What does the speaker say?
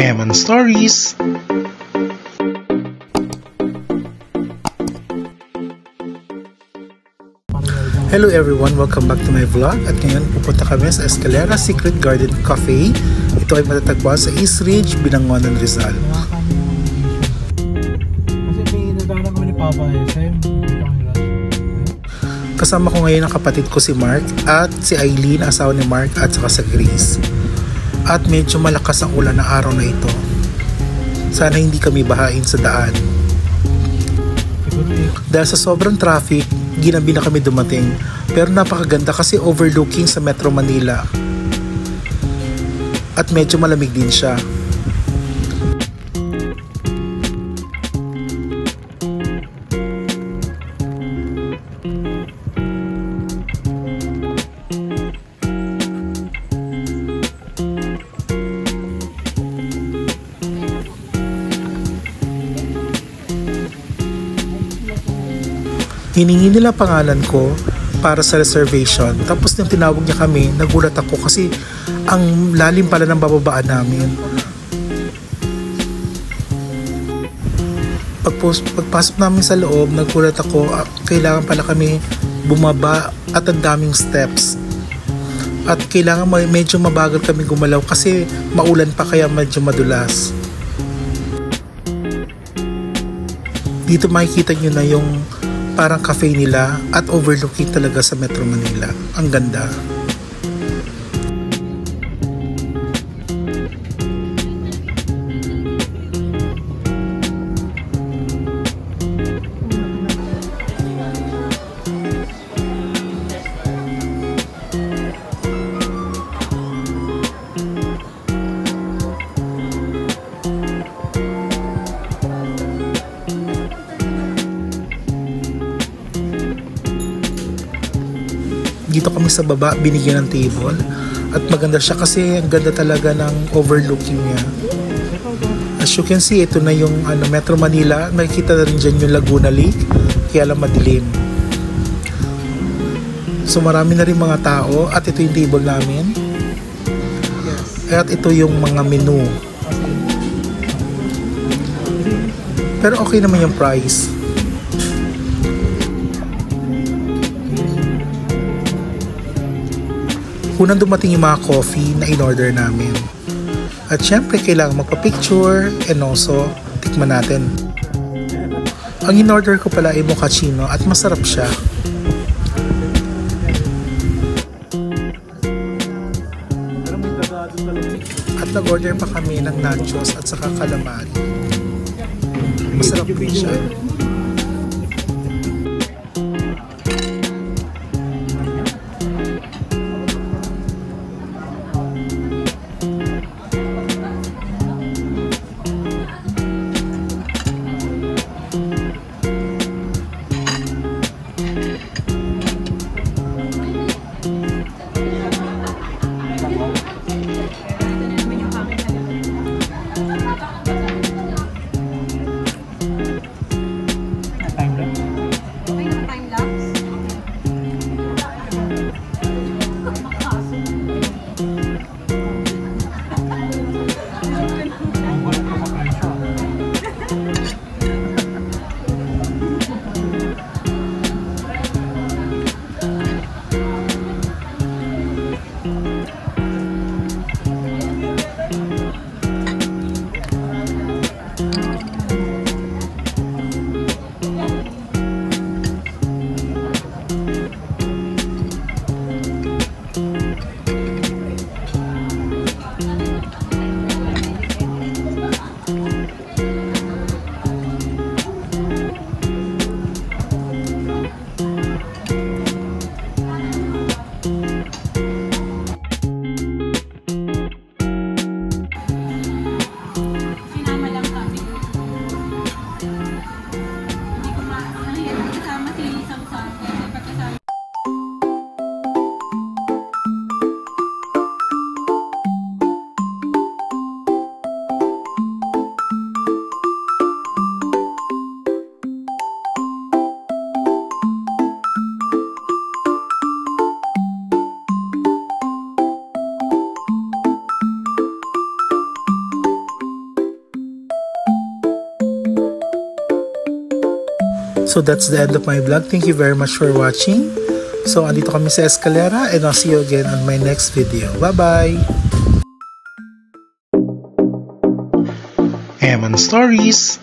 Eman Stories. Hello everyone, welcome back to my vlog. At ngayon pupunta kami sa Escalera Secret Garden Cafe. Ito ay matatagpuan sa East Ridge, Binangonan, Rizal. Kasi may nagdaanan kami ni Papa Kasama ko ngayon ang kapatid ko si Mark at si Eileen, asawa ni Mark, at saka sa Grace. At medyo malakas ang ulan na araw na ito. Sana hindi kami bahain sa daan. Dahil sa sobrang traffic, ginabi na kami dumating. Pero napakaganda kasi overlooking sa Metro Manila. At medyo malamig din siya. Hiningi nila pangalan ko para sa reservation. Tapos nung tinawag niya kami, nagulat ako kasi ang lalim pala ng bababaan namin. Pagpasok namin sa loob, nagulat ako, kailangan pala kami bumaba at ang daming steps. At kailangan medyo mabagal kami gumalaw kasi maulan pa kaya medyo madulas. Dito makikita nyo na yung parang cafe nila at overlooking talaga sa Metro Manila. Ang ganda. Dito kami sa baba, binigyan ng table. At maganda siya kasi ang ganda talaga ng overlooking niya. As you can see, ito na yung Metro Manila. Makikita na rin dyan yung Laguna Lake. Kaya lang madilim. So marami na rin mga tao. At ito yung table namin. At ito yung mga menu. Pero okay naman yung price. Unang dumating yung mga coffee na in-order namin. At syempre, kailangan magpa-picture and also tikman natin. Ang in-order ko pala ay mochaccino at masarap siya. At nag-order pa kami ng nachos at saka calamari. Masarap din siya. So that's the end of my vlog. Thank you very much for watching. So andito kami sa Escalera and I'll see you again on my next video. Bye-bye! Eman Stories!